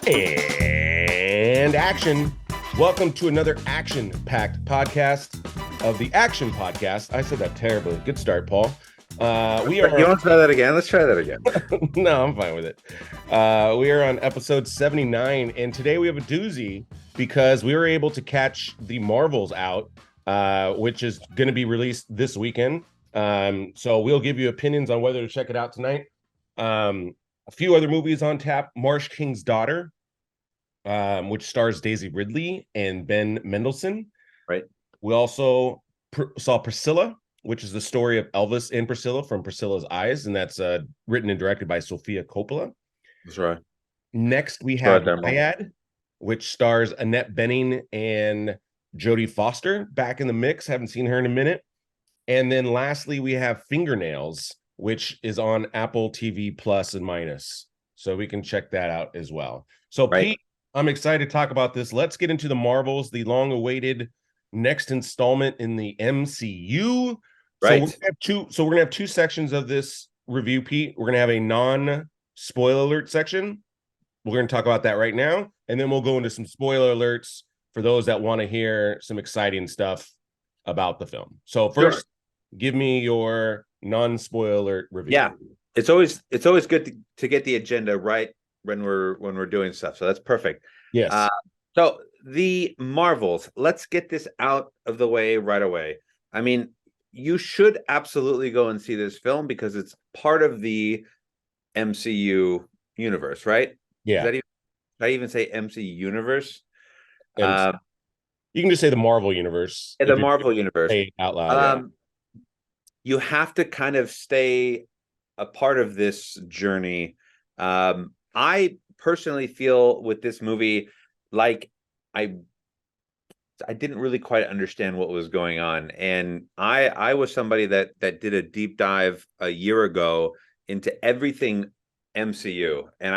And action. Welcome to another action-packed podcast of the Action Podcast. I said that terribly. Good start, Paul. You want to try that again? Let's try that again. No, I'm fine with it. We are on episode 79, and today we have a doozy because we were able to catch the Marvels out, which is going to be released this weekend. So we'll give you opinions on whether to check it out tonight. A few other movies on tap. Marsh, King's Daughter, which stars Daisy Ridley and Ben Mendelssohn. Right. We also saw Priscilla, which is the story of Elvis and Priscilla from Priscilla's eyes, and that's written and directed by Sofia Coppola. That's right. Next, we have Nyad, which stars Annette Bening and Jodie Foster back in the mix. Haven't seen her in a minute. And then lastly, we have Fingernails, which is on Apple TV Plus and Minus. So we can check that out as well. So right. Pete, I'm excited to talk about this. Let's get into the Marvels, the long-awaited next installment in the MCU. Right. So we're gonna have two sections of this review, Pete. We're gonna have a non-spoiler alert section. We're gonna talk about that right now, and then we'll go into some spoiler alerts for those that want to hear some exciting stuff about the film. So first, give me your non-spoiler review. Yeah, it's always good to get the agenda right when we're doing stuff. So that's perfect. Yes. So the Marvels, let's get this out of the way right away. I mean, you should absolutely go and see this film because it's part of the MCU universe, right? Yeah. Did I even say MCU Universe? You can just say the Marvel Universe. The Marvel Universe. Say it out loud. You have to kind of stay a part of this journey. I personally feel with this movie, like I didn't really quite understand what was going on. And I was somebody that did a deep dive a year ago into everything MCU. And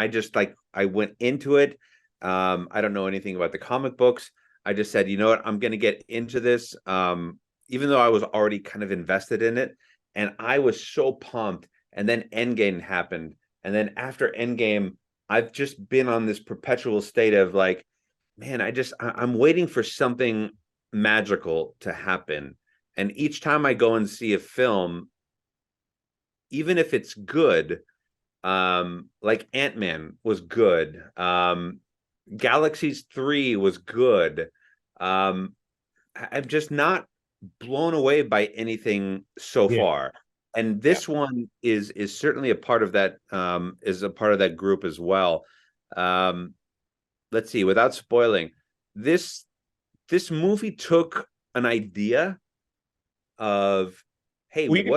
I went into it. I don't know anything about the comic books. I just said, you know what, I'm going to get into this. Even though I was already kind of invested in it, and I was so pumped. And then Endgame happened. And then after Endgame, I've just been on this perpetual state of like, man, I'm waiting for something magical to happen. And each time I go and see a film, even if it's good, like Ant-Man was good. Galaxies 3 was good. I'm just not blown away by anything so far, and this one is certainly a part of that. Is a part of that group as well. Let's see, without spoiling, this movie took an idea of, hey, go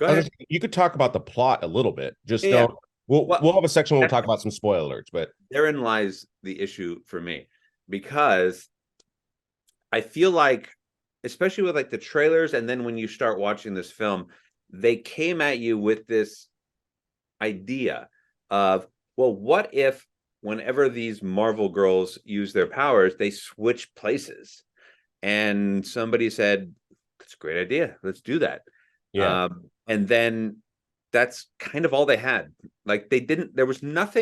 ahead. You could talk about the plot a little bit. Just don't. We'll have a section where we'll talk about some spoiler alerts, but therein lies the issue for me, because I feel like, especially with like the trailers, and then when you start watching this film, they came at you with this idea of, well, what if whenever these Marvel girls use their powers, they switch places? And somebody said, that's a great idea. Let's do that. Yeah. And then that's kind of all they had. Like there was not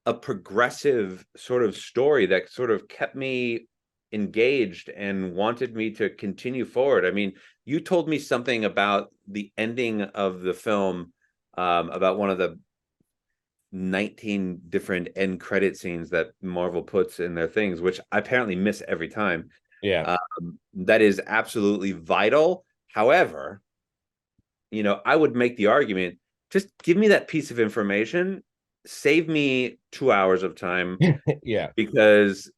a progressive sort of story that sort of kept me engaged and wanted me to continue forward. I mean, you told me something about the ending of the film, about one of the 19 different end credit scenes that Marvel puts in their things, which I apparently miss every time. Yeah. That is absolutely vital. However, I would make the argument, just give me that piece of information, save me 2 hours of time. Yeah, because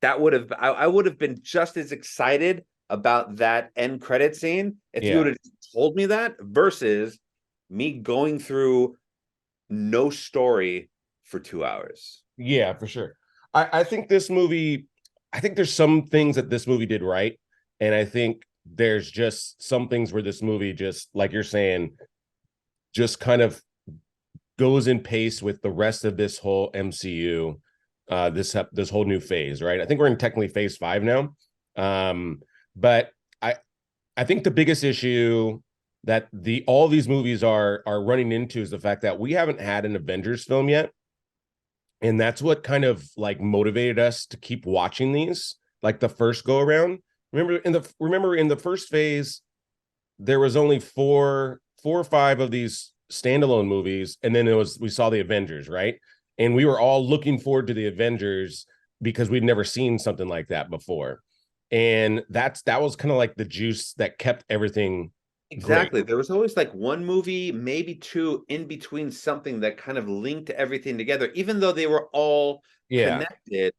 I would have been just as excited about that end credit scene if you would have told me that, versus me going through no story for 2 hours. Yeah, for sure. I think this movie, I think there's some things that this movie did right, and I think there's just some things where this movie, just like you're saying, just kind of goes in pace with the rest of this whole MCU, this whole new phase, right? I think we're in technically phase 5 now. But I think the biggest issue that all these movies are running into is the fact that we haven't had an Avengers film yet. And that's what kind of like motivated us to keep watching these, like the first go around. Remember in the first phase, there was only four or five of these standalone movies, and then we saw the Avengers, right? And we were all looking forward to the Avengers because we'd never seen something like that before. And that was kind of like the juice that kept everything Exactly. great. There was always like one movie, maybe two in between, something that kind of linked everything together, even though they were all connected.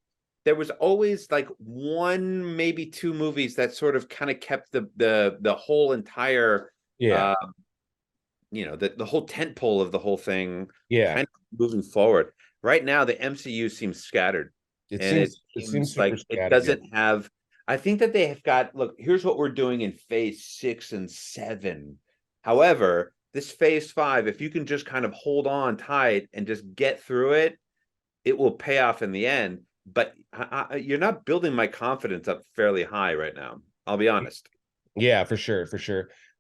There was always like one, maybe two movies that sort of kind of kept the whole entire the whole tent pole of the whole thing kind of moving forward. Right now, the MCU seems scattered. It seems like it doesn't have. I think that they have got, look, here's what we're doing in phase 6 and 7. However, this phase 5, if you can just kind of hold on tight and just get through it, it will pay off in the end. But you're not building my confidence up fairly high right now. I'll be honest. Yeah, for sure.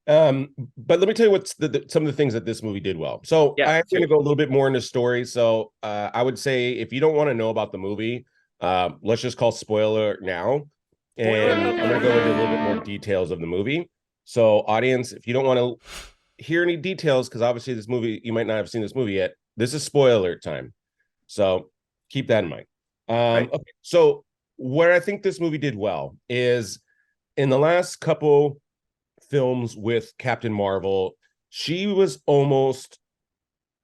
But let me tell you what's some of the things that this movie did well. So I'm going to go a little bit more into story. So I would say if you don't want to know about the movie, let's just call spoiler now. And I'm going to go into a little bit more details of the movie. So audience, if you don't want to hear any details, because obviously this movie, you might not have seen this movie yet, this is spoiler alert time. So keep that in mind. Okay, so what I think this movie did well is in the last couple films with Captain Marvel, she was almost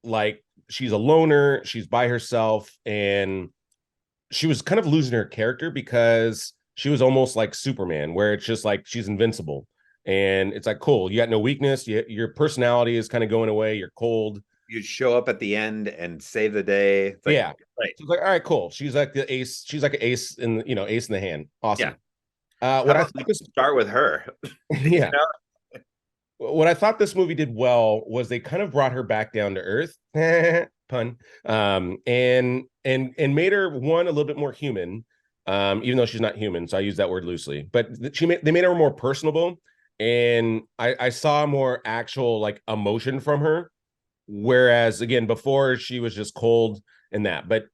like she's a loner, she's by herself, and she was kind of losing her character because she was almost like Superman, where it's just like she's invincible. And it's like, cool, you got no weakness, your personality is kind of going away, you're cold. You show up at the end and save the day. It's like, right. So it's like, all right, cool. She's like the ace, she's like an ace in ace in the hand. Awesome. What I think start with her. Yeah. What I thought this movie did well was they kind of brought her back down to earth, pun, and made her a little bit more human, even though she's not human. So I use that word loosely, but they made her more personable, and I saw more actual like emotion from her. Whereas again, before she was just cold and that, but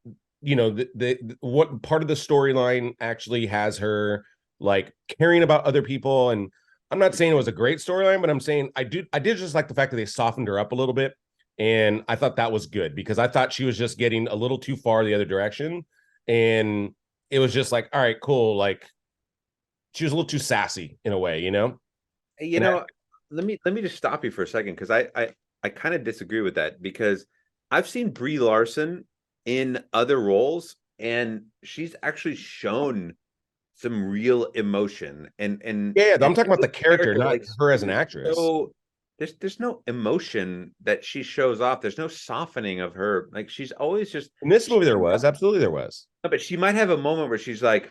what part of the storyline actually has her like caring about other people. And I'm not saying it was a great storyline, but I'm saying I did just like the fact that they softened her up a little bit. And I thought that was good because I thought she was just getting a little too far the other direction. And it was just like, all right, cool. Like she was a little too sassy in a way, let me just stop you for a second. Cause I kind of disagree with that because I've seen Brie Larson in other roles and she's actually shown some real emotion and I'm talking about the character, not like her as an actress. So there's no emotion that she shows off. There's no softening of her. Like she's always just in this movie. There was absolutely there was, but she might have a moment where she's like,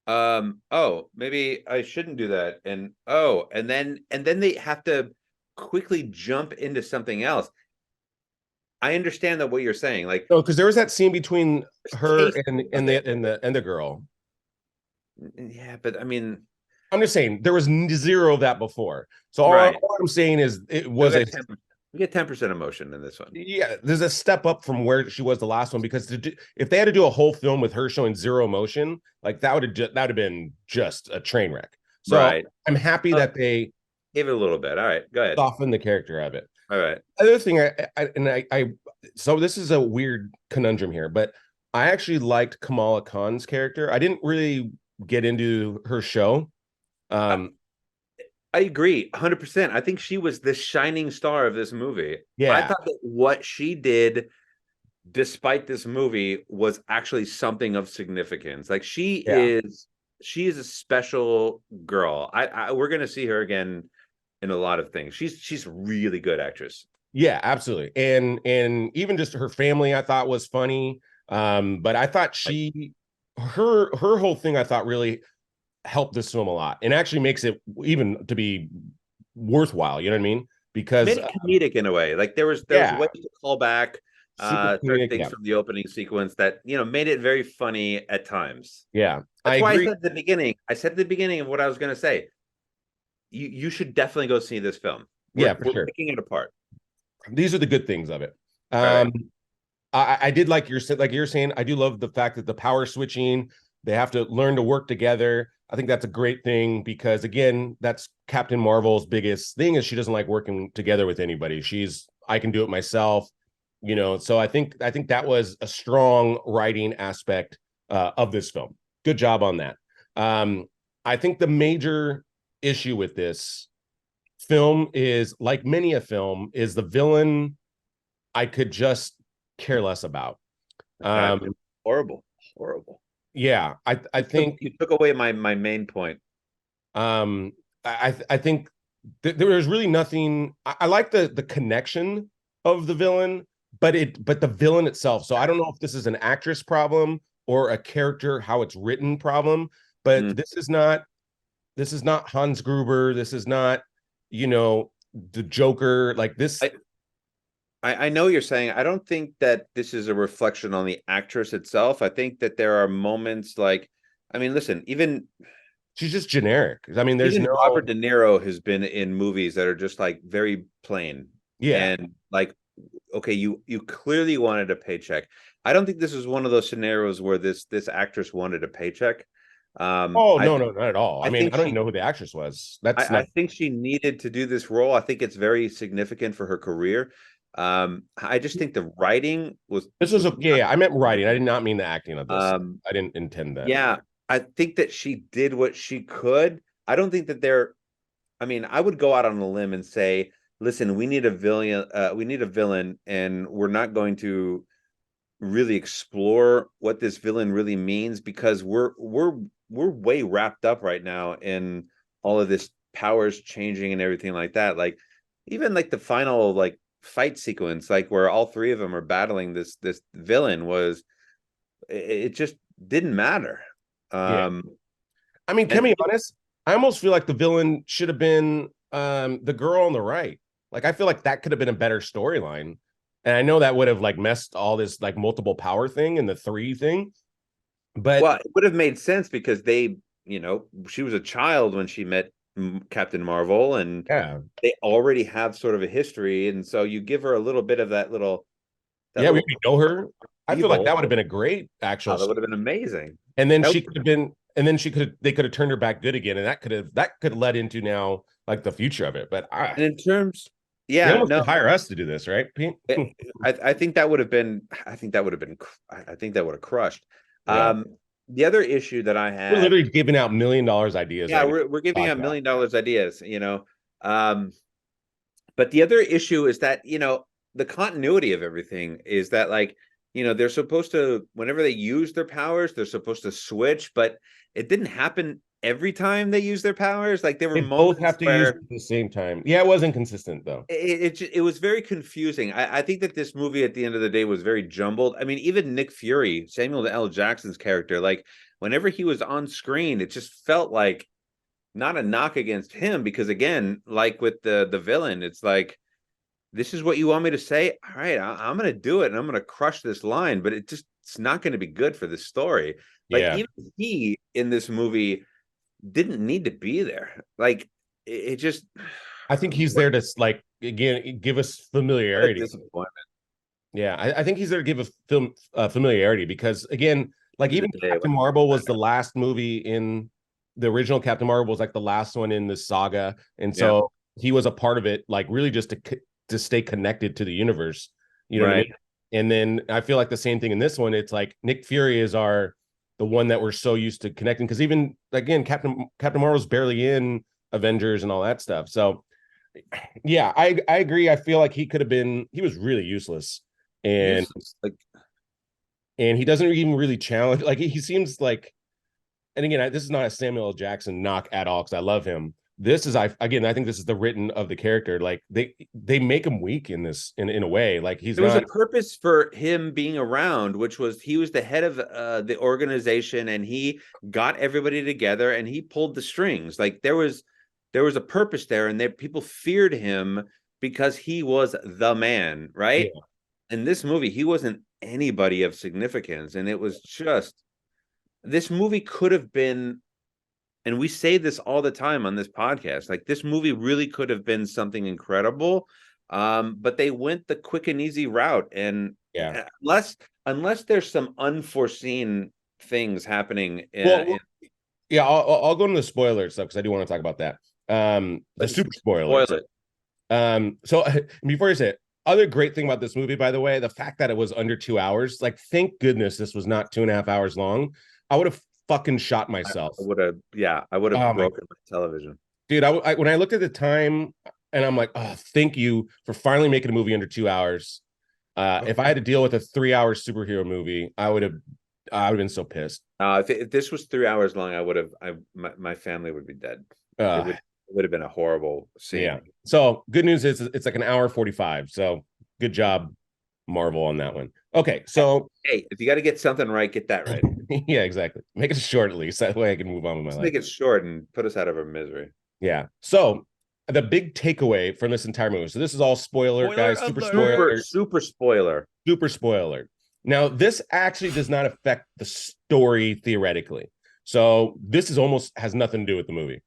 oh, maybe I shouldn't do that, and then they have to quickly jump into something else. I understand that what you're saying, like because there was that scene between her and the girl. Yeah, but I mean, I'm just saying there was zero of that before. So all I'm saying is it was we get 10% emotion in this one. Yeah, there's a step up from where she was the last one because if they had to do a whole film with her showing zero emotion, like that would have been just a train wreck. So I'm happy that they gave it a little bit. All right, go ahead. Soften the character of it. All right. Other thing, I so this is a weird conundrum here, but I actually liked Kamala Khan's character. I didn't really get into her show. I agree 100%. I think she was the shining star of this movie. Yeah. I thought that what she did despite this movie was actually something of significance. Like she is a special girl. We're going to see her again in a lot of things. She's a really good actress. Yeah, absolutely. And even just her family I thought was funny. But I thought her whole thing I thought really helped this film a lot and actually makes it even to be worthwhile, you know what I mean? Because made it comedic in a way. Like there was ways to call back certain things from the opening sequence that made it very funny at times. Yeah. That's why I said at the beginning of what I was going to say. you should definitely go see this film. Yeah, for we're sure. picking it apart. These are the good things of it. Right. I did like you're saying. I do love the fact that the power switching. They have to learn to work together. I think that's a great thing because again, that's Captain Marvel's biggest thing is she doesn't like working together with anybody. I can do it myself, So I think that was a strong writing aspect of this film. Good job on that. I think the major issue with this film is, like many a film, is the villain I could just care less about. Horrible. Yeah, I think you took away my main point. I think there was really nothing. I like the connection of the villain, but the villain itself. So I don't know if this is an actress problem or a character how it's written problem, but this is not Hans Gruber. This is not the Joker. Like this. I know what you're saying. I don't think that this is a reflection on the actress itself. I think that there are moments like, I mean, listen, even she's just generic. I mean, there's no Robert De Niro has been in movies that are just like very plain. Yeah. And like, okay, you clearly wanted a paycheck. I don't think this is one of those scenarios where this actress wanted a paycheck. No, not at all. I mean, I don't even know who the actress was. I think she needed to do this role. I think it's very significant for her career. I just think the writing was okay. I meant writing. I did not mean the acting of this. I didn't intend that. Yeah, I think that she did what she could. I don't think that I would go out on a limb and say, listen, we need a villain, and we're not going to really explore what this villain really means because we're way wrapped up right now in all of this powers changing and everything like that. Like even like the final like fight sequence, like where all three of them are battling this villain, it just didn't matter. I mean, can we be honest? I almost feel like the villain should have been the girl on the right. Like I feel like that could have been a better storyline. And I know that would have like messed all this like multiple power thing and the three thing. But it would have made sense because she was a child when she met Captain Marvel, and they already have sort of a history, and so you give her a little bit of that little. We know her. I feel like that would have been a great actual. That would have been amazing. And then she could have been, and then they could have turned her back good again, and that could have led into now like the future of it. But and in terms, hire us to do this, right, Pete? I think that would have been. I think that would have crushed. Yeah. The other issue that I had, we're literally giving out $1 million ideas. Yeah, we're giving out $1 million ideas, but the other issue is that, the continuity of everything is that like, they're supposed to, whenever they use their powers, they're supposed to switch, but it didn't happen every time they use their powers. Like there were both have to use at the same time. Yeah, it wasn't consistent though. It was very confusing. I think that this movie at the end of the day was very jumbled. I mean, even Nick Fury, Samuel L. Jackson's character, like whenever he was on screen, it just felt like not a knock against him because again, like with the villain, it's like, this is what you want me to say? All right, I'm going to do it and I'm going to crush this line, but it's not going to be good for this story. Like even he in this movie didn't need to be there. Like it just. I think he's there to like again give us familiarity. Disappointment. Yeah, I think he's there to give us familiarity because again, like even Captain Marvel was the last movie in the original Captain Marvel was like the last one in the saga, and so he was a part of it, like really just to stay connected to the universe. You know what I mean? And then I feel like the same thing in this one. It's like Nick Fury is the one that we're so used to connecting because even again Captain Marvel's barely in Avengers and all that stuff. So yeah, I agree. I feel like he was really useless and and he doesn't even really challenge. Like he seems like, and again, this is not a Samuel L. Jackson knock at all because I love him. This is I think this is the written of the character. Like they make him weak in this in a way. Like there was a purpose for him being around, which was he was the head of the organization and he got everybody together and he pulled the strings. Like there was a purpose there, and people feared him because he was the man, right? Yeah. In this movie, he wasn't anybody of significance, and it was just this movie could have been and we say this all the time on this podcast, like this movie really could have been something incredible, but they went the quick and easy route, and unless there's some unforeseen things happening. I'll go into the spoilers stuff because I do want to talk about that. The super spoilers. Spoil it. So before you say it, other great thing about this movie, by the way, the fact that it was under 2 hours. Like, thank goodness this was not 2.5 hours long. I would have fucking shot myself. I would have broken my television. Dude, when I looked at the time and I'm like, oh, thank you for finally making a movie under 2 hours. If I had to deal with a 3-hour superhero movie, I would have been so pissed. If this was 3 hours long, my family would be dead. It would have been a horrible scene. Yeah. So good news is it's like an hour 45. So good job, Marvel, on that one. Okay. So hey, if you got to get something right, get that right. Yeah, exactly. Make it short at least. That way I can move on with my life. Make it short and put us out of our misery. Yeah. So the big takeaway from this entire movie. So this is all spoiler guys. Super spoiler. Super spoiler. Now, this actually does not affect the story theoretically. So this is almost has nothing to do with the movie.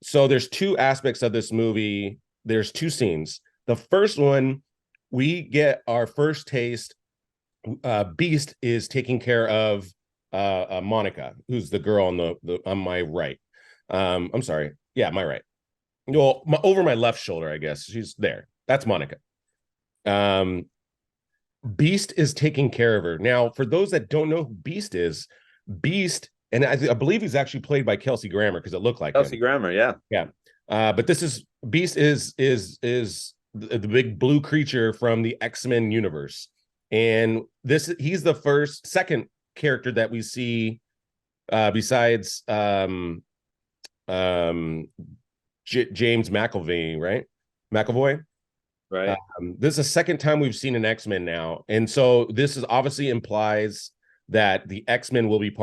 So there's two aspects of this movie. There's two scenes. The first one, we get our first taste. Beast is taking care of Monica, who's the girl on the on my right. I'm sorry. Yeah, my right. Well, over my left shoulder, I guess. She's there. That's Monica. Beast is taking care of her. Now, for those that don't know who Beast is, and I believe he's actually played by Kelsey Grammer because it looked like Kelsey Grammer, yeah. Yeah. But this is Beast is the big blue creature from the X-Men universe. And he's the second character that we see besides James McAvoy, right? McAvoy. Right. This is the second time we've seen an X-Men now. And so this is obviously implies that the X-Men will be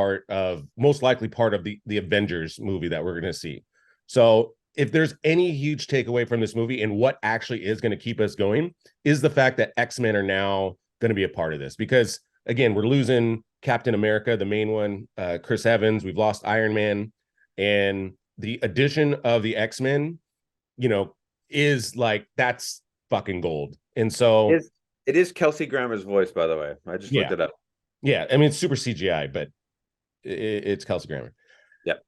most likely part of the Avengers movie that we're going to see. So if there's any huge takeaway from this movie and what actually is going to keep us going is the fact that X-Men are now going to be a part of this, because again, we're losing Captain America, the main one, Chris Evans, we've lost Iron Man, and the addition of the X-Men, is like, that's fucking gold. And so it is Kelsey Grammer's voice, by the way. I just looked it up. Yeah, I mean, it's super CGI, but it's Kelsey Grammer. Yep.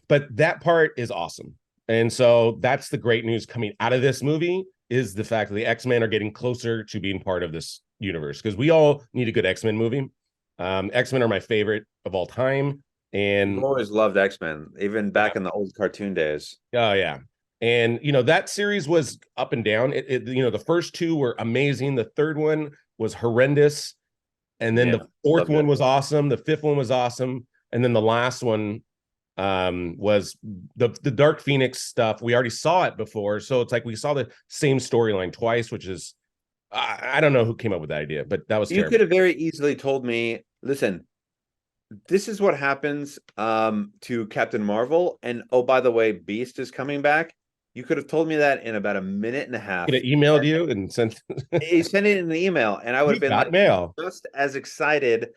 But that part is awesome. And so that's the great news coming out of this movie, is the fact that the X-Men are getting closer to being part of this universe, because we all need a good X-Men movie. X-Men are my favorite of all time. And I've always loved X-Men, even back in the old cartoon days. Oh, yeah. And, that series was up and down. The first two were amazing. The third one was horrendous. And then the fourth one was awesome. The fifth one was awesome. And then the last one was the Dark Phoenix stuff. We already saw it before. So it's like we saw the same storyline twice, which is, I don't know who came up with that idea, but that was terrible. You could have very easily told me, listen, this is what happens to Captain Marvel. And oh, by the way, Beast is coming back. You could have told me that in about a minute and a half. Could have emailed you and sent. He sent it in an email, and I would have been like just as excited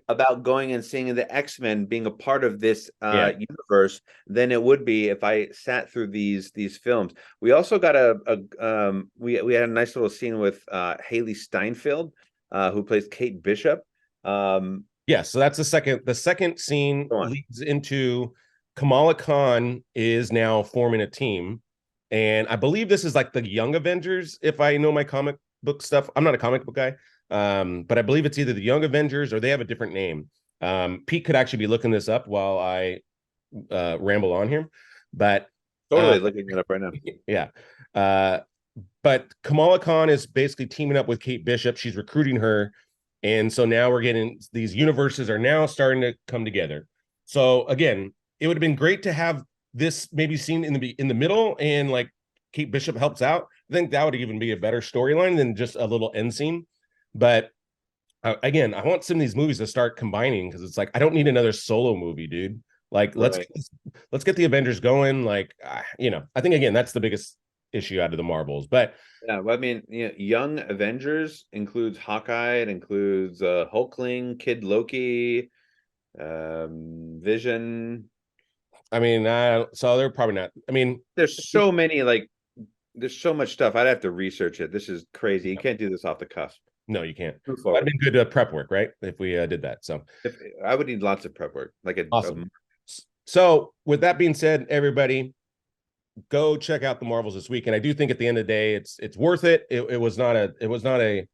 about going and seeing the X-Men being a part of this universe than it would be if I sat through these films. We also got we had a nice little scene with Haley Steinfeld, who plays Kate Bishop. Yeah, so that's the second scene leads into Kamala Khan is now forming a team. And I believe this is like the Young Avengers, if I know my comic book stuff. I'm not a comic book guy, but I believe it's either the Young Avengers or they have a different name. Pete could actually be looking this up while I ramble on here. But totally looking it up right now. Yeah. But Kamala Khan is basically teaming up with Kate Bishop. She's recruiting her. And so now we're getting these universes are now starting to come together. So again, it would have been great to have this maybe seen in the middle, and like Kate Bishop helps out. I think that would even be a better storyline than just a little end scene. But again, I want some of these movies to start combining, because it's like, I don't need another solo movie, dude. Like, let's get the Avengers going. Like, I think again, that's the biggest issue out of the Marvels. But yeah, well, I mean, Young Avengers includes Hawkeye, it includes Hulkling, Kid Loki, Vision. I mean, so they're probably not. I mean, there's so many there's so much stuff. I'd have to research it. This is crazy. You can't do this off the cusp. no, you can't. Move That'd forward. been good prep work, right? If we did that. So I would need lots of prep work, awesome. So with that being said, everybody, go check out the Marvels this week. And I do think at the end of the day, it's worth it. It was not a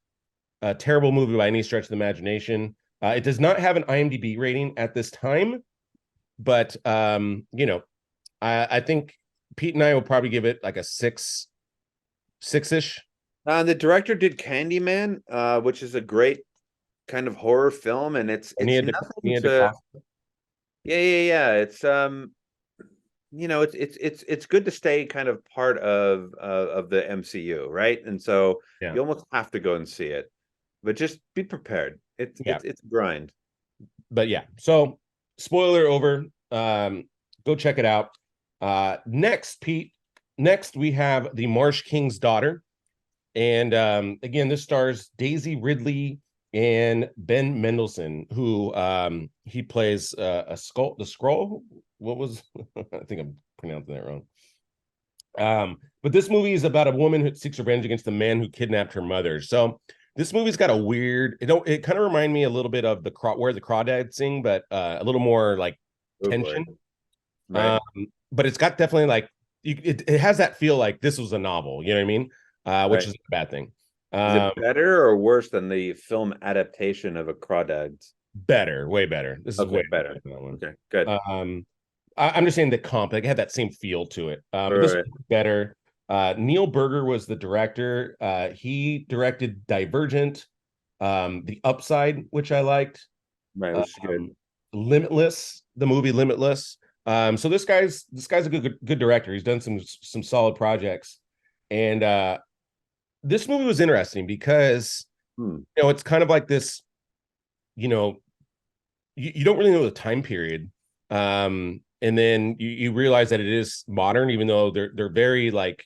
terrible movie by any stretch of the imagination. It does not have an IMDb rating at this time, but I think Pete and I will probably give it like a six-ish. The director did Candyman, which is a great kind of horror film, and it's nothing to. Yeah. It's it's good to stay kind of part of the MCU, right? And so you almost have to go and see it, but just be prepared. It's a grind. But yeah, so spoiler over. Go check it out. Next, Pete. Next, we have The Marsh King's Daughter. And again, this stars Daisy Ridley and Ben Mendelssohn, who he plays the Skrull. What was I think I'm pronouncing that wrong. But this movie is about a woman who seeks revenge against the man who kidnapped her mother. So this movie's got a weird. It kind of reminded me a little bit of Where the Crawdads Sing, but a little more like tension. Right. But it's got definitely like it has that feel like this was a novel. You know what I mean? Which is a bad thing. Is it better or worse than the film adaptation of A Crawdads? Better, way better. This is way better than that one. Okay, good. I'm just saying the comp, like, it had that same feel to it. This is better. Neil Berger was the director. He directed Divergent, The Upside, which I liked. Right, which is good. Limitless, the movie Limitless. So this guy's a good director. He's done some solid projects, and this movie was interesting because it's kind of like this. You don't really know the time period, and then you realize that it is modern, even though they're very like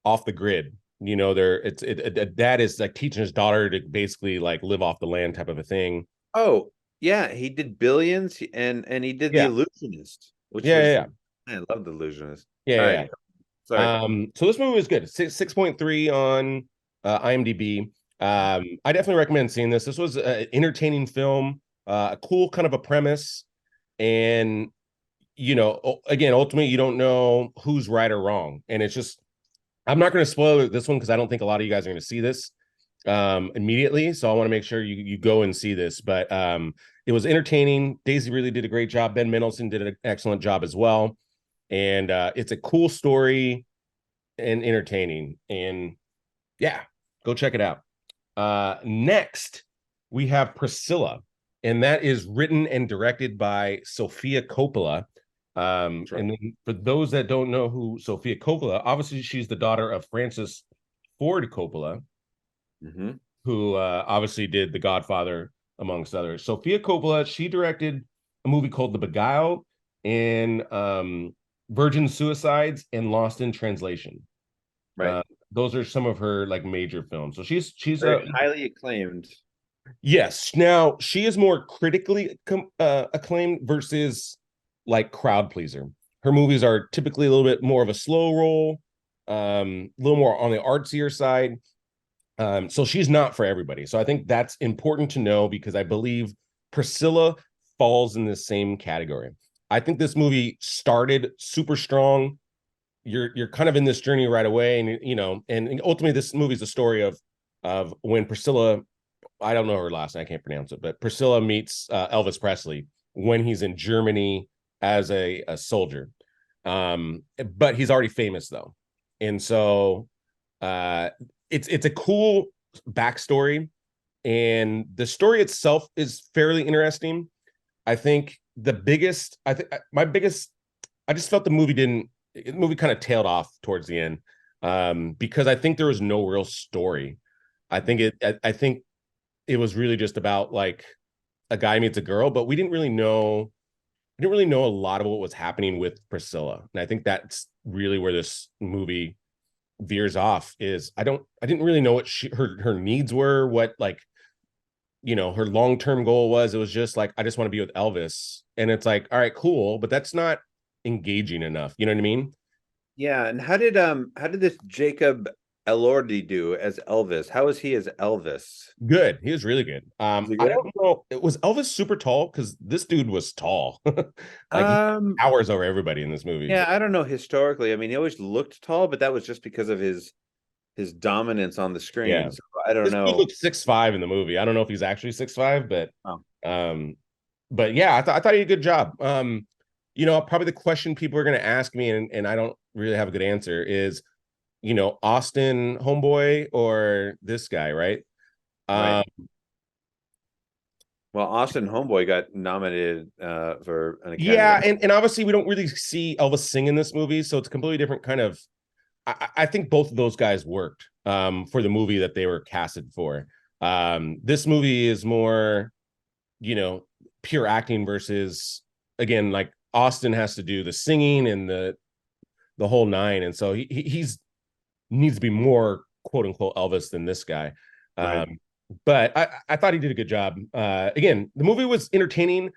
off the grid. A dad is like teaching his daughter to basically like live off the land type of a thing. Oh yeah, he did Billions, and he did The Illusionist. I love The Illusionist. Yeah. Sorry. So this movie was good. 6.3 on IMDb. I definitely recommend seeing this. This was an entertaining film, a cool kind of a premise, and again, ultimately, you don't know who's right or wrong, and it's just I'm not going to spoil this one because I don't think a lot of you guys are going to see this immediately. So I want to make sure you go and see this. But it was entertaining. Daisy really did a great job. Ben Mendelsohn did an excellent job as well. And it's a cool story and entertaining. And yeah, go check it out. Next, we have Priscilla. And that is written and directed by Sofia Coppola. And then for those that don't know who Sofia Coppola, obviously she's the daughter of Francis Ford Coppola, who obviously did The Godfather, amongst others. Sofia Coppola, she directed a movie called The Beguiled and Virgin Suicides and Lost in Translation. Right. Those are some of her like major films. So she's highly acclaimed. Yes. Now she is more critically acclaimed versus like crowd pleaser. Her movies are typically a little bit more of a slow roll, a little more on the artsier side. So she's not for everybody. So I think that's important to know because I believe Priscilla falls in the same category. I think this movie started super strong. You're kind of in this journey right away, and ultimately this movie is the story of when Priscilla, I don't know her last name, I can't pronounce it, but Priscilla meets Elvis Presley when he's in Germany as a soldier. But he's already famous though. And so it's a cool backstory, and the story itself is fairly interesting. I think I just felt the movie kind of tailed off towards the end because I think there was no real story. I think it was really just about like a guy meets a girl, but we didn't really know a lot of what was happening with Priscilla. And I think that's really where this movie veers off is I didn't really know what her needs were, what like, her long-term goal was. It was just like, I just want to be with Elvis. And it's like, all right, cool. But that's not engaging enough. You know what I mean? Yeah, and how did this Jacob Elordi do as Elvis? How was he as Elvis? Good. He was really good. Was he I good? don't know. Was Elvis super tall? Because this dude was tall. Like he Um, towers over everybody in this movie. yeah, I don't know historically. I mean, he always looked tall, but that was just because of his dominance on the Yeah. screen. So I don't This dude know. looks 6'5" in the movie. I don't know if he's actually 6'5", Oh, um, but yeah, I thought he did a good job. Probably the question people are gonna ask me, and I don't really have a good answer, is Austin Homeboy or this guy, right? right. Um, Well, Austin Homeboy got nominated for an Academy yeah, Award. and obviously we don't really see Elvis sing in this movie, so it's a completely different kind of. I think both of those guys worked for the movie that they were casted for. This movie is more, you know, pure acting versus, again, like Austin has to do the singing and the whole nine, and so he's needs to be more quote unquote Elvis than this guy. Right. But I thought he did a good job. Again, the movie was entertaining,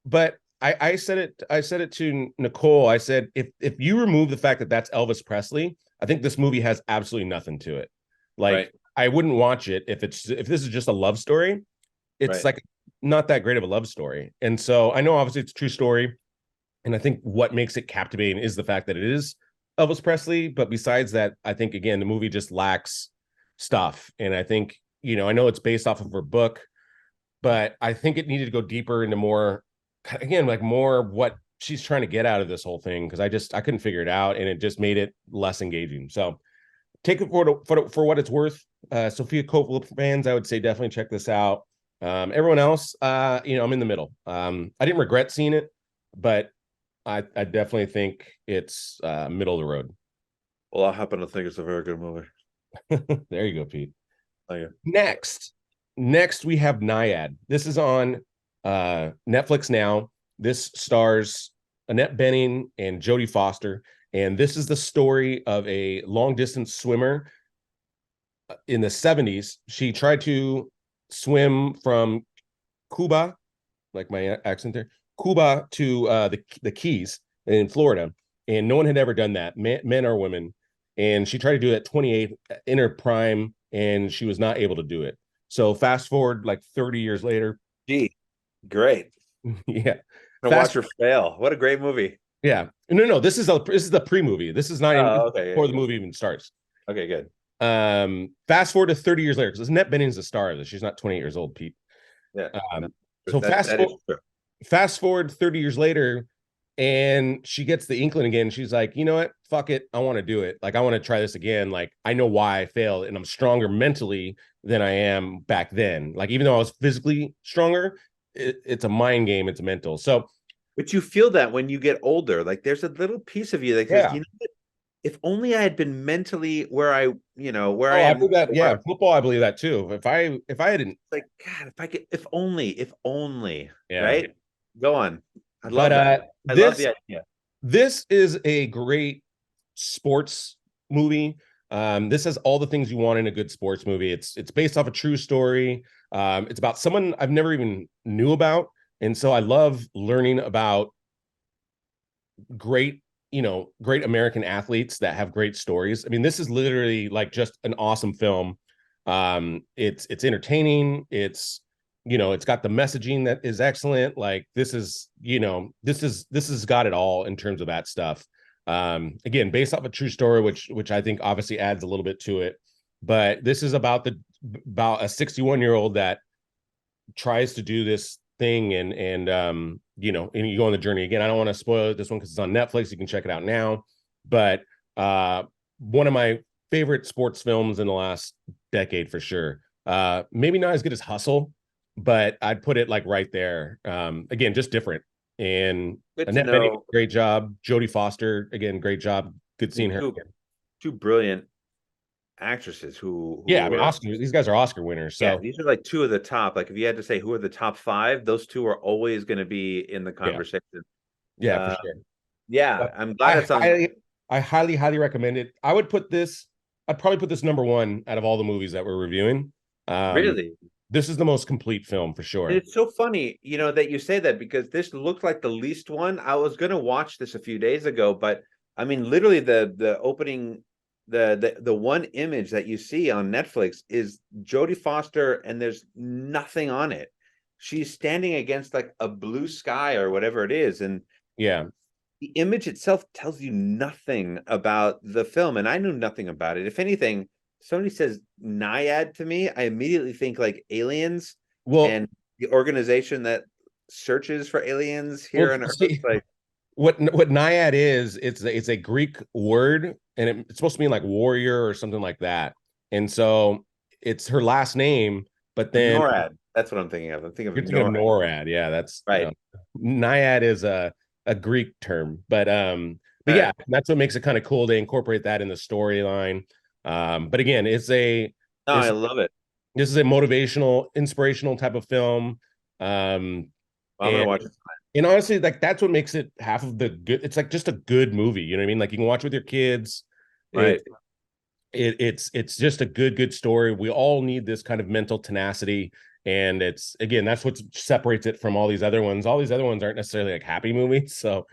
but I said it to Nicole. I said if you remove the fact that that's Elvis Presley, I think this movie has absolutely nothing to it. Like Right. I wouldn't watch it if this is just a love story. It's Right. like not that great of a love story. And so I know obviously it's a true story. And I think what makes it captivating is the fact that it is Elvis Presley. But besides that, I think again, the movie just lacks stuff. And I think, I know it's based off of her book, but I think it needed to go deeper into more, again, like more what she's trying to get out of this whole thing. Cause I couldn't figure it out, and it just made it less engaging. So take it for what it's worth. Sophia Coppola fans, I would say definitely check this out. Everyone else, I'm in the middle. I didn't regret seeing it, but I definitely think it's middle of the road. Well, I happen to think it's a very good movie. There you go, Pete. Thank you. Next we have Nyad. This is on Netflix now. This stars Annette Bening and Jodie Foster, and this is the story of a long distance swimmer in the 70s. She tried to swim from Cuba, like my accent there, Cuba to the Keys in Florida, and no one had ever done that, men or women. And she tried to do it at 28 in her prime, and she was not able to do it. So fast forward like 30 years later. Gee, great. Yeah. I'm gonna watch her fail. What a great movie. Yeah. No. This is the pre-movie. This is not even Okay, before the movie even starts. Okay, good. Fast forward to 30 years later, because Annette Bening's the star of this. She's not 28 years old, Pete. Yeah. So fast forward 30 years later, and she gets the inkling again. She's like, you know what? Fuck it. I want to do it. Like, I want to try this again. Like, I know why I failed, and I'm stronger mentally than I am back then. Like, even though I was physically stronger, it's a mind game. It's mental. So, but you feel that when you get older, like there's a little piece of you that says, you know what? If only I had been mentally where I am. I believe that. Yeah, football, I believe that too. If I hadn't, like, God, if I could, if only, yeah. Right? Go on. I love that. I love the idea. This is a great sports movie. This has all the things you want in a good sports movie. It's based off a true story. It's about someone I've never even knew about, and so I love learning about great American athletes that have great stories. I mean, this is literally like just an awesome film. It's entertaining. It's got the messaging that is excellent. Like this has got it all in terms of that stuff. Again, based off a true story, which I think obviously adds a little bit to it. But this is about a 61-year-old that tries to do this thing, and you go on the journey. Again, I don't want to spoil this one because it's on Netflix. You can check it out now. But one of my favorite sports films in the last decade for sure. Maybe not as good as Hustle, but I'd put it like right there. Again, just different. And Annette Bening, great job. Jodie Foster, again, great job. Good seeing her. Two brilliant actresses who I mean, Oscar. These guys are Oscar winners. So yeah, these are like two of the top. Like if you had to say who are the top 5, those two are always going to be in the conversation. Yeah, for sure. Yeah, but I'm glad it's on. I highly recommend it. I'd probably put this number 1 out of all the movies that we're reviewing. Really? This is the most complete film for sure. And it's so funny, that you say that, because this looked like the least one. I was gonna watch this a few days ago, but I mean, literally the opening, the one image that you see on Netflix is Jodie Foster, and there's nothing on it. She's standing against like a blue sky or whatever it is, and yeah, the image itself tells you nothing about the film, and I knew nothing about it. If anything, somebody says Nyad to me, I immediately think like aliens, and the organization that searches for aliens here on Earth. Like, what Nyad is, it's a Greek word, and it's supposed to mean like warrior or something like that. And so it's her last name, but then NORAD. That's what I'm thinking of. I'm thinking of NORAD. NORAD. Yeah, that's right. Nyad is a Greek term, but yeah, that's what makes it kind of cool. They incorporate that in the storyline. But again, I love it. This is a motivational, inspirational type of film. I'm gonna watch it tonight. And honestly, like that's what makes it half of the good. It's like just a good movie. You know what I mean? Like you can watch with your kids. Right. It's just a good story. We all need this kind of mental tenacity. And it's, again, that's what separates it from all these other ones. All these other ones aren't necessarily like happy movies. So,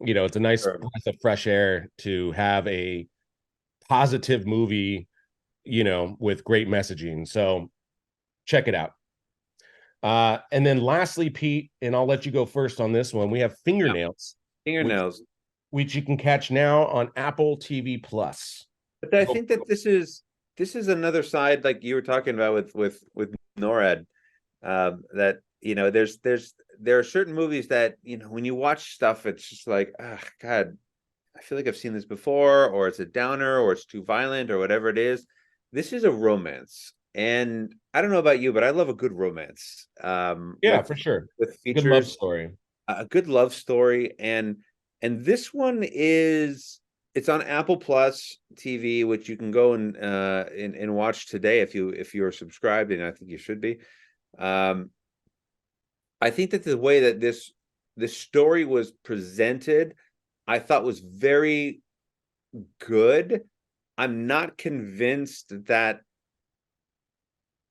it's a nice breath of fresh air to have a positive movie, with great messaging. So check it out. And then lastly, Pete, and I'll let you go first on this one. We have Fingernails. Fingernails. Which you can catch now on Apple TV Plus. But I think that this is another side, like you were talking about with NORAD, that there are certain movies that when you watch stuff, it's just like, oh God, I feel like I've seen this before, or it's a downer, or it's too violent, or whatever it is. This is a romance, and I don't know about you, but I love a good romance. For sure, with features, good love story, a good love story, and this one it's on Apple Plus TV, which you can go and watch today if you're subscribed, and I think you should be. I think that the way that this story was presented, I thought was very good. I'm not convinced that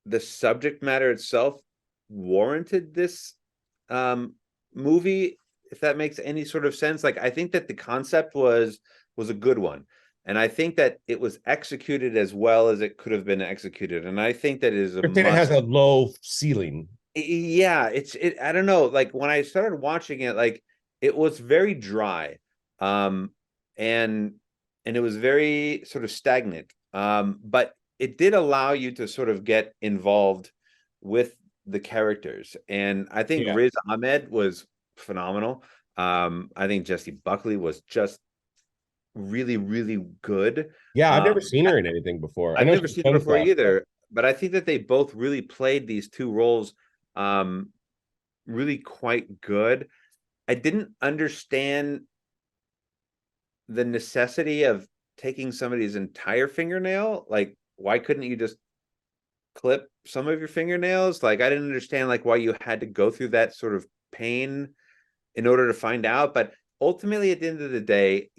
the subject matter itself warranted this movie, if that makes any sort of sense. Like, I think that the concept was a good one, and I think that it was executed as well as it could have been executed, and I think that it has a low ceiling. Yeah, I don't know, like when I started watching it, like it was very dry, and it was very sort of stagnant, but it did allow you to sort of get involved with the characters, and I think Riz Ahmed was phenomenal. I think Jessie Buckley was just really, really good. Yeah, I've never seen her in anything before. I've never seen her before either, but I think that they both really played these two roles really quite good. I didn't understand the necessity of taking somebody's entire fingernail. Like, why couldn't you just clip some of your fingernails? Like, I didn't understand like why you had to go through that sort of pain in order to find out. But ultimately, at the end of the day,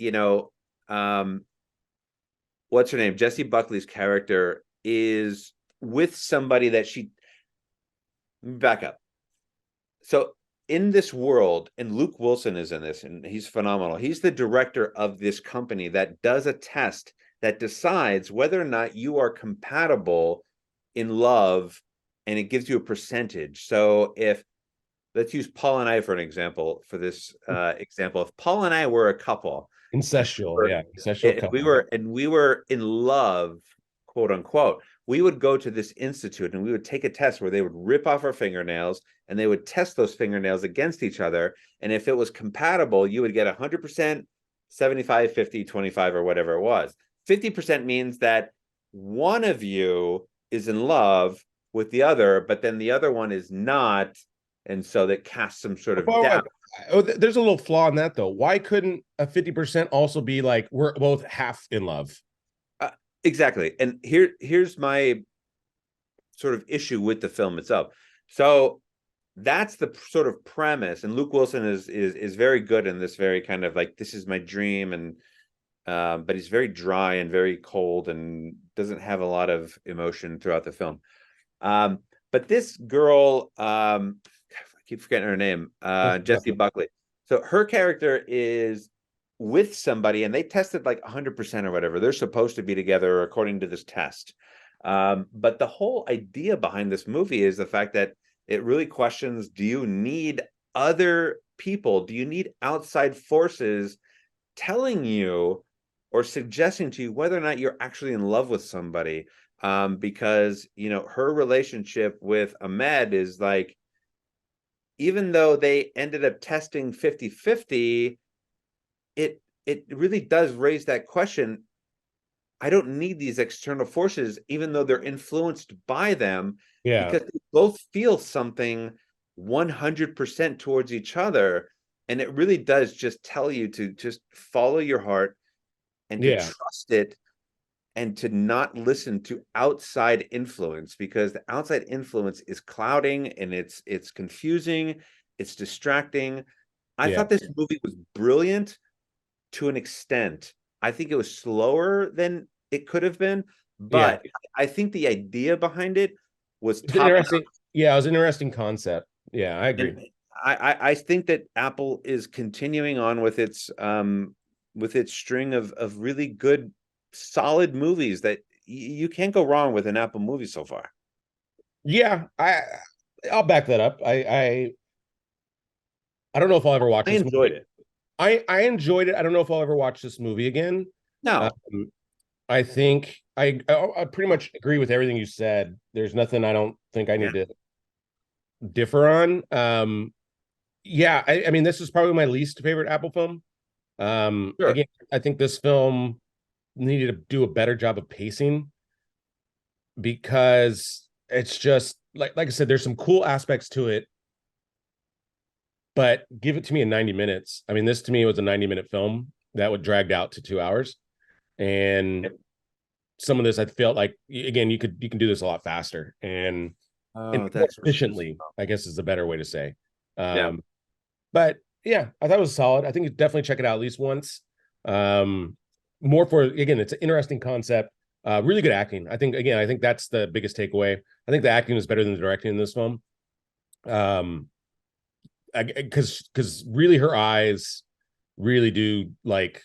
what's her name? Jessie Buckley's character is with somebody that she... Back up. So in this world, and Luke Wilson is in this, and he's phenomenal. He's the director of this company that does a test that decides whether or not you are compatible in love, and it gives you a percentage. So if, let's use Paul and I for an example, for this example. If Paul and I were a couple, incestual couple, we were in love, quote unquote, we would go to this institute and we would take a test where they would rip off our fingernails and they would test those fingernails against each other. And if it was compatible, you would get 100%, 75, 50, 25, or whatever it was. 50% means that one of you is in love with the other, but then the other one is not. And so that casts some sort of doubt. There's a little flaw in that, though. Why couldn't a 50% also be like, we're both half in love? Exactly. And here's my sort of issue with the film itself. So that's the sort of premise. And Luke Wilson is very good in this, very kind of like, this is my dream. And but he's very dry and very cold and doesn't have a lot of emotion throughout the film. But this girl, I keep forgetting her name, Jessie Buckley. So her character is with somebody, and they tested like 100% or whatever. They're supposed to be together according to this test. But the whole idea behind this movie is the fact that it really questions: do you need other people? Do you need outside forces telling you or suggesting to you whether or not you're actually in love with somebody? Because her relationship with Ahmed is like, even though they ended up testing 50-50, it really does raise that question. I don't need these external forces, even though they're influenced by them, because they both feel something 100% towards each other. And it really does just tell you to just follow your heart and to trust it, and to not listen to outside influence, because the outside influence is clouding, and it's confusing, it's distracting. I thought this movie was brilliant to an extent. I think it was slower than it could have been, but I think the idea behind it was interesting. Yeah, it was an interesting concept. Yeah, I agree. And I think that Apple is continuing on with its string of really good, solid movies that you can't go wrong with an Apple movie so far. Yeah, I'll back that up. I don't know if I'll ever watch this. I enjoyed it. I enjoyed it. I don't know if I'll ever watch this movie again. No. I think I pretty much agree with everything you said. There's nothing I don't think I need to differ on. I mean, this is probably my least favorite Apple film. Sure. Again, I think this film needed to do a better job of pacing, because it's just like I said, there's some cool aspects to it, but give it to me in 90 minutes. I mean, this to me was a 90-minute film that would dragged out to 2 hours. And some of this, I felt like, again, you can do this a lot faster and more efficiently, I guess is the better way to say. But yeah, I thought it was solid. I think you definitely check it out at least once. More for, again, it's an interesting concept. Really good acting. I think that's the biggest takeaway. I think the acting is better than the directing in this film. Because really her eyes really do like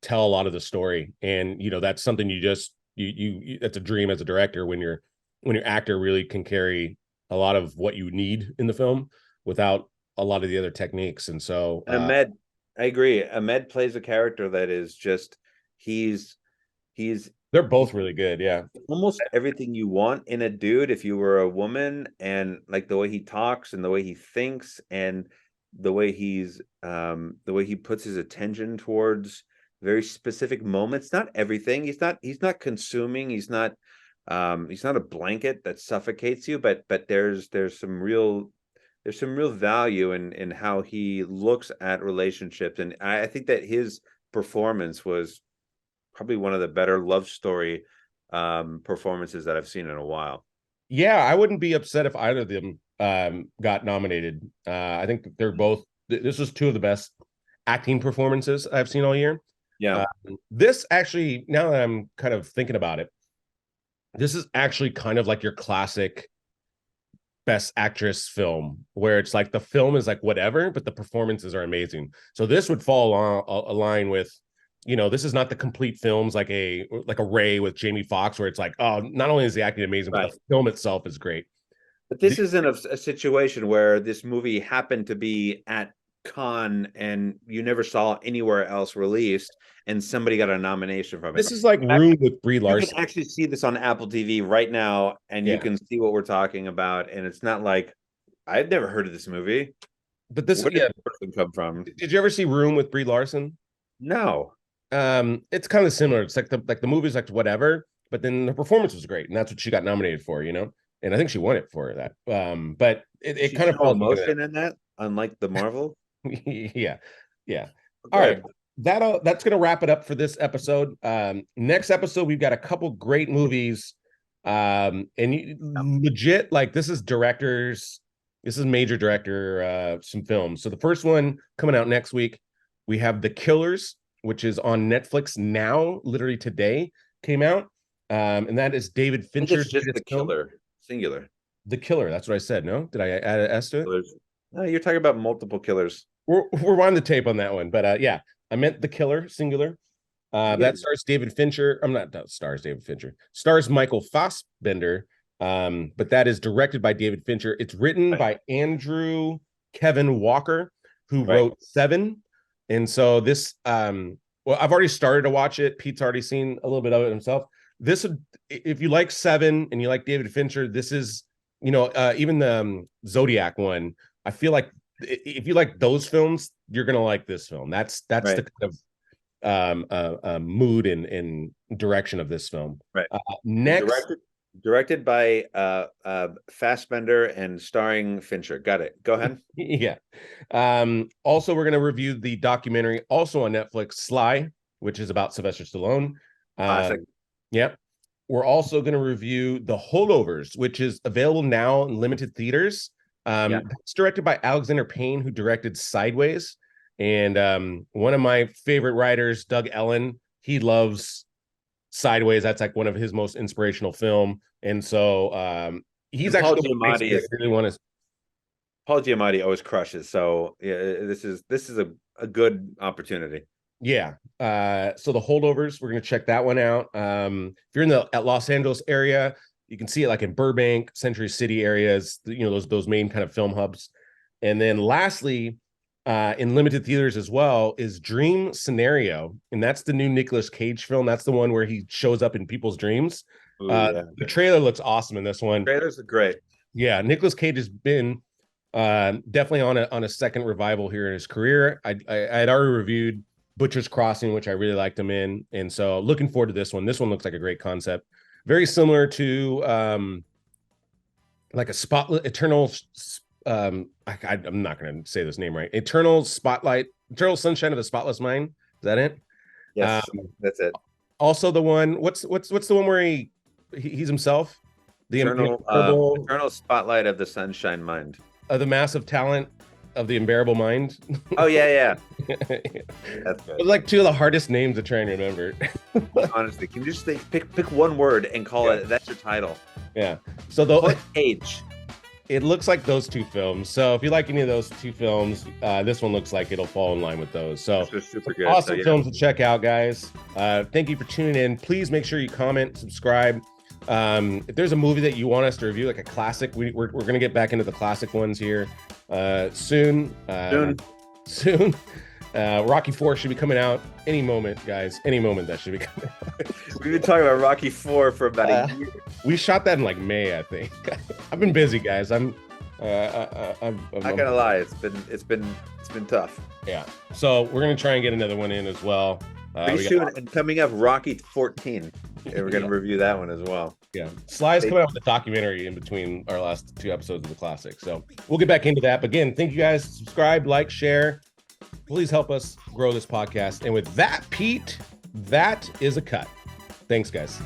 tell a lot of the story, and that's something you that's a dream as a director, when your actor really can carry a lot of what you need in the film without a lot of the other techniques. And so Ahmed, I agree. Ahmed plays a character that is just they're both really good. Yeah, almost everything you want in a dude if you were a woman, and like the way he talks and the way he thinks and the way he puts his attention towards very specific moments. Not everything. He's not consuming. He's not a blanket that suffocates you, but there's some real value in how he looks at relationships. And I think that his performance was probably one of the better love story performances that I've seen in a while. Yeah, I wouldn't be upset if either of them got nominated. I think they're both. This was two of the best acting performances I've seen all year. Yeah. This actually, now that I'm kind of thinking about it, this is actually kind of like your classic best actress film, where it's like the film is like whatever, but the performances are amazing. So this would fall a line with, this is not the complete films like a Ray with Jamie Foxx, where it's like, oh, not only is the acting amazing, but the film itself is great. But this isn't a situation where this movie happened to be at Cannes and you never saw anywhere else released and somebody got a nomination from it. This is like Room with Brie Larson. You can actually see this on Apple TV right now, and you can see what we're talking about. And it's not like, I've never heard of this movie. But this, where did this person come from? Did you ever see Room with Brie Larson? No. It's kind of similar. It's like the movie's like whatever, but then the performance was great, and that's what she got nominated for, and I think she won it for that. But it kind of felt emotion in that, unlike the Marvel. Yeah. All right, that's gonna wrap it up for this episode. Next episode, we've got a couple great movies, and legit, like, this is major director some films. So the first one coming out next week, we have The Killers, which is on Netflix now, literally today came out. And that is David Fincher's just The Killer, singular. The Killer. That's what I said. No, did I add an S to it? No, you're talking about multiple killers. We're on the tape on that one, but yeah, I meant The Killer, singular. That stars David Fincher. Stars David Fincher. Stars Michael Fassbender. But that is directed by David Fincher. It's written by Andrew Kevin Walker, who wrote Seven. And so this, well, I've already started to watch it. Pete's already seen a little bit of it himself. This would, if you like Seven and you like David Fincher, this is, even the Zodiac one. I feel like if you like those films, you're gonna like this film. That's the kind of mood and direction of this film. Right. Next. Directed by Fassbender and starring Fincher. Got it. Go ahead. Yeah. Also, we're going to review the documentary also on Netflix, Sly, which is about Sylvester Stallone. Classic. Yep. We're also going to review The Holdovers, which is available now in limited theaters. It's directed by Alexander Payne, who directed Sideways. And one of my favorite writers, Doug Ellen, he loves Sideways. That's like one of his most inspirational film. And so he's actually Paul Giamatti always crushes. So yeah, this is a good opportunity. Yeah. So The Holdovers, we're gonna check that one out. If you're in the Los Angeles area, you can see it like in Burbank, Century City areas, those main kind of film hubs. And then lastly, in limited theaters as well, is Dream Scenario, and that's the new Nicolas Cage film. That's the one where he shows up in people's dreams. The trailer looks awesome in this one. Trailers are great. Yeah, Nicolas Cage has been definitely on a second revival here in his career. I had already reviewed Butcher's Crossing, which I really liked him in, and so looking forward to this one. This one looks like a great concept, very similar to like a Eternal. I'm not going to say this name right. Eternal Sunshine of the Spotless Mind. Is that it? Yes, that's it. Also, the one. What's the one where he's himself? The Eternal Spotlight of the Sunshine Mind. The Massive Talent of the Unbearable Mind. Oh yeah. That's good. It's like two of the hardest names to try and remember. Honestly, can you just pick one word and call it? That's your title. Yeah. So the Cage. It looks like those two films. So if you like any of those two films, this one looks like it'll fall in line with those. So super good. Awesome films to check out, guys. Thank you for tuning in. Please make sure you comment, subscribe. If there's a movie that you want us to review, like a classic, we're going to get back into the classic ones here soon. Soon. Rocky 4 should be coming out any moment, guys. Any moment that should be coming out. We've been talking about Rocky 4 for about a year. We shot that in like May, I think. I've been busy, guys. I'm not gonna lie, it's been tough. Yeah. So we're gonna try and get another one in as well. Pretty soon, and coming up, Rocky 14. And we're gonna review that one as well. Yeah. Sly's coming out with a documentary in between our last two episodes of the classic. So we'll get back into that. But again, thank you guys. Subscribe, like, share. Please help us grow this podcast. And with that, Pete, that is a cut. Thanks, guys.